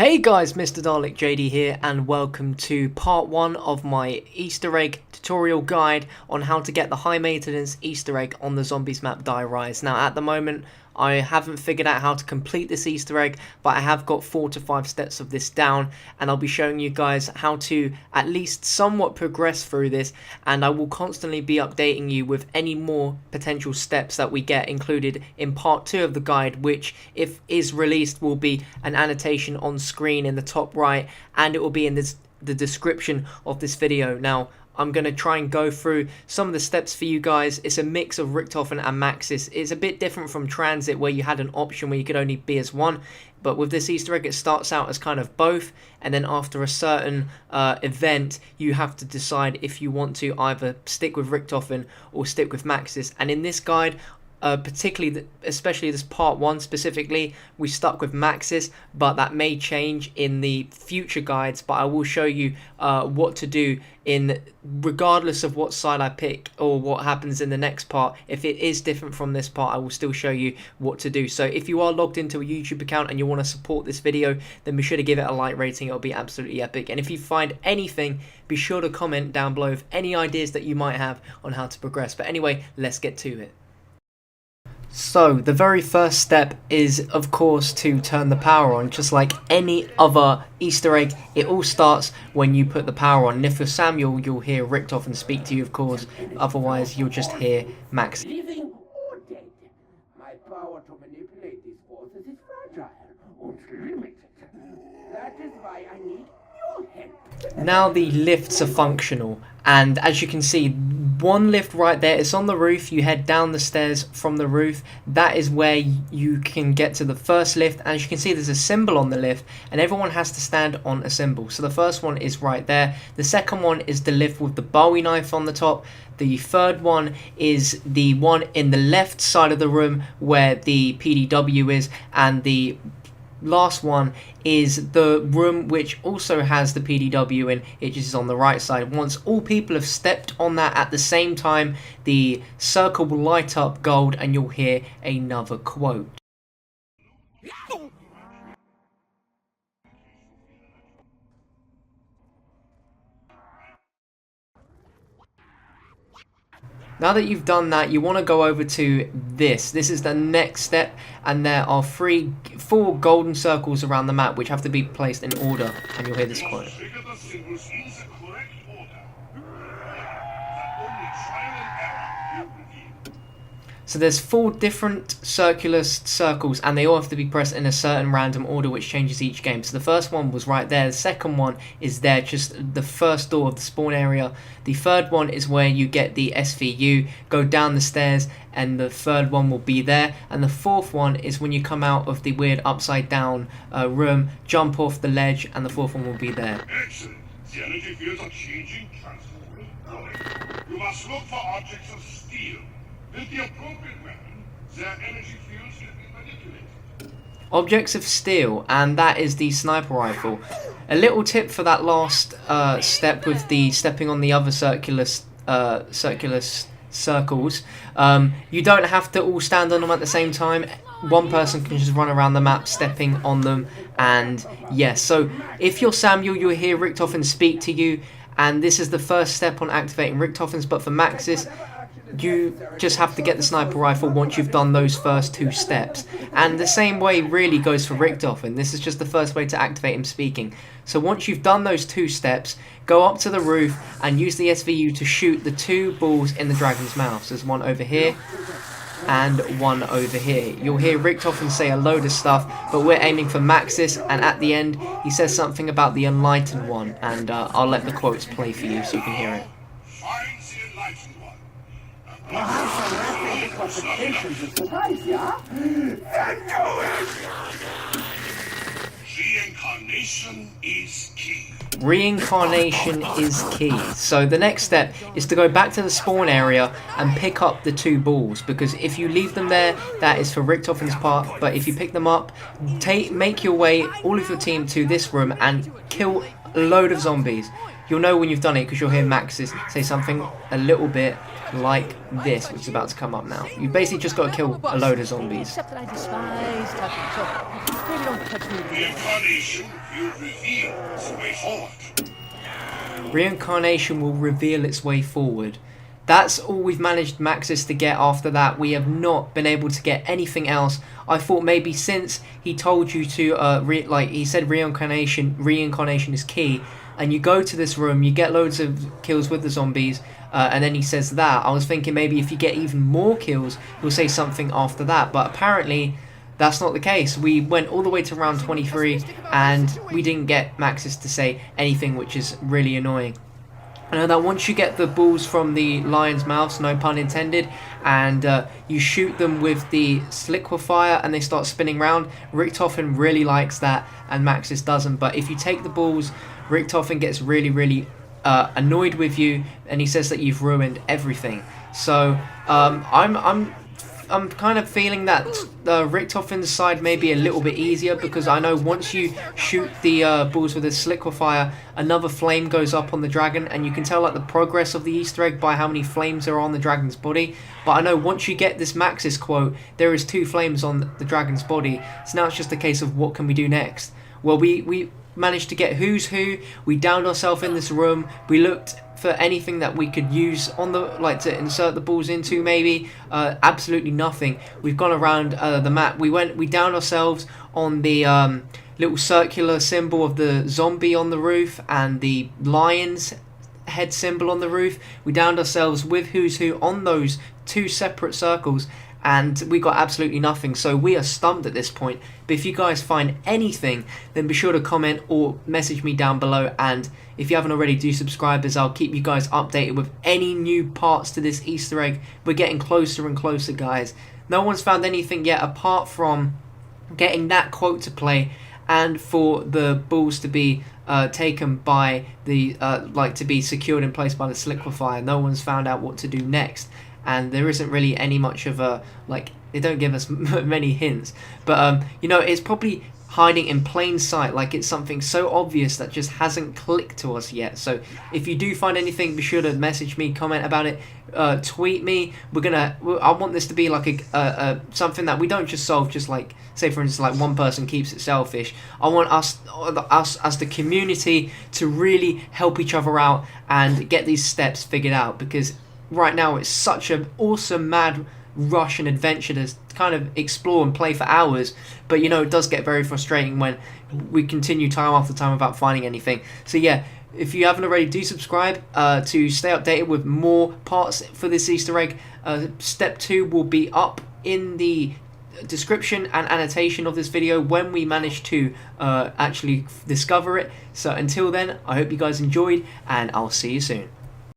Hey guys, Mr. Dalek JD here, and welcome to part 1 of my Easter egg tutorial guide on how to get the high maintenance Easter egg on the zombies map Die Rise. Now at the moment I haven't figured out how to complete this Easter egg, but I have got 4 to 5 steps of this down, and I'll be showing you guys how to at least somewhat progress through this, and I will constantly be updating you with any more potential steps that we get included in part 2 of the guide, which if is released will be an annotation on screen in the top right, and it will be in the description of this video. Now I'm going to try and go through some of the steps for you guys. It's a mix of Richtofen and Maxis. It's a bit different from Transit, where you had an option where you could only be as one, but with this Easter egg it starts out as kind of both, and then after a certain event you have to decide if you want to either stick with Richtofen or stick with Maxis. And in this guide, especially this part 1 specifically, we stuck with Maxis, but that may change in the future guides. But I will show you what to do regardless of what side I pick or what happens in the next part. If it is different from this part, I will still show you what to do. So if you are logged into a YouTube account and you want to support this video, then be sure to give it a like rating. It'll be absolutely epic. And if you find anything, be sure to comment down below with any ideas that you might have on how to progress. But anyway, let's get to it. So the very first step is of course to turn the power on. Just like any other Easter egg, it all starts when you put the power on. And if you're Samuel, you'll hear Richtofen speak to you, of course. Otherwise you'll just hear Max. Living or dead, my power to manipulate these forces is fragile and limited. That is why I need your help. Now the lifts are functional, and as you can see, one lift right there, it's on the roof. You head down the stairs from the roof. That is where you can get to the first lift. As you can see, there's a symbol on the lift, and everyone has to stand on a symbol. So the first one is right there. The second one is the lift with the Bowie knife on the top. The third one is the one in the left side of the room where the PDW is, and the last one is the room which also has the PDW in. It just is on the right side. Once all people have stepped on that at the same time, the circle will light up gold and you'll hear another quote. Now that you've done that, you want to go over to this. This is the next step, and there are 4 golden circles around the map which have to be placed in order, and you'll hear this quote. So there's 4 different circular circles, and they all have to be pressed in a certain random order which changes each game. So the first one was right there, the second one is there, just the first door of the spawn area. The third one is where you get the SVU, go down the stairs, and the third one will be there. And the fourth one is when you come out of the weird upside down room, jump off the ledge, and the fourth one will be there. Excellent. The energy fields are changing, transforming. You must look for objects of steel. With the appropriate weapon, their energy fields can be manipulated. Objects of steel, and that is the sniper rifle. A little tip for that last step with the stepping on the other circular circles. You don't have to all stand on them at the same time. One person can just run around the map stepping on them, and yes. So if you're Samuel, you'll hear Richtofen speak to you, and this is the first step on activating Richtofen's. But for Maxis, you just have to get the sniper rifle once you've done those first 2 steps. And the same way really goes for Richtofen. This is just the first way to activate him speaking. So once you've done those 2 steps, go up to the roof and use the SVU to shoot the 2 balls in the dragon's mouth. So there's one over here and one over here. You'll hear Richtofen say a load of stuff, but we're aiming for Maxis, and at the end he says something about the enlightened one, and I'll let the quotes play for you so you can hear it. Find the enlightened one. Reincarnation is key. Reincarnation is key. So the next step is to go back to the spawn area and pick up the 2 balls, because if you leave them there, that is for Richtofen's part, but if you pick them up, make your way, all of your team, to this room and kill a load of zombies. you'll know when you've done it because you'll hear Maxis say something a little bit like this, which is about to come up now. You basically just got to kill a load of zombies. Except that I despise touching, so maybe don't touch me. Reincarnation will reveal its way forward. Reincarnation will reveal its way forward. That's all we've managed Maxis to get after that. We have not been able to get anything else. I thought maybe since he told you to, like he said reincarnation is key, and you go to this room, you get loads of kills with the zombies, and then he says that. I was thinking maybe if you get even more kills, he'll say something after that, but apparently that's not the case. We went all the way to round 23, and we didn't get Maxis to say anything, which is really annoying. I know that once you get the balls from the lion's mouths, no pun intended, and you shoot them with the liquefier and they start spinning round, Richtofen really likes that and Maxis doesn't. But if you take the balls, Richtofen gets really annoyed with you, and he says that you've ruined everything. So I'm kind of feeling that Richtofen's side may be a little bit easier, because I know once you shoot the balls with this liquefier, another flame goes up on the dragon, and you can tell like the progress of the Easter egg by how many flames are on the dragon's body. But I know once you get this Maxis quote, there is 2 flames on the dragon's body. So now it's just a case of what can we do next. Well, we managed to get Who's Who. We downed ourselves in this room. We looked for anything that we could use on the to insert the balls into, maybe. Absolutely nothing. We've gone around the map. We downed ourselves on the little circular symbol of the zombie on the roof and the lion's head symbol on the roof. We downed ourselves with Who's Who on those 2 separate circles, and we got absolutely nothing. So we are stumped at this point. But if you guys find anything, then be sure to comment or message me down below, and if you haven't already, do subscribe, as I'll keep you guys updated with any new parts to this Easter egg. We're getting closer and closer, guys. No one's found anything yet apart from getting that quote to play and for the balls to be taken by the to be secured in place by the liquefier. No one's found out what to do next, and there isn't really any much of a they don't give us many hints, but you know, it's probably hiding in plain sight, like it's something so obvious that just hasn't clicked to us yet. So if you do find anything, be sure to message me, comment about it, tweet me. I want this to be like a something that we don't just solve, just like, say for instance, like one person keeps it selfish. I want us as the community to really help each other out and get these steps figured out, because right now it's such an awesome mad rush and adventure to kind of explore and play for hours, but you know, it does get very frustrating when we continue time after time without finding anything. So yeah, if you haven't already, do subscribe to stay updated with more parts for this Easter egg. Step 2 will be up in the description and annotation of this video when we manage to actually discover it. So until then, I hope you guys enjoyed, and I'll see you soon.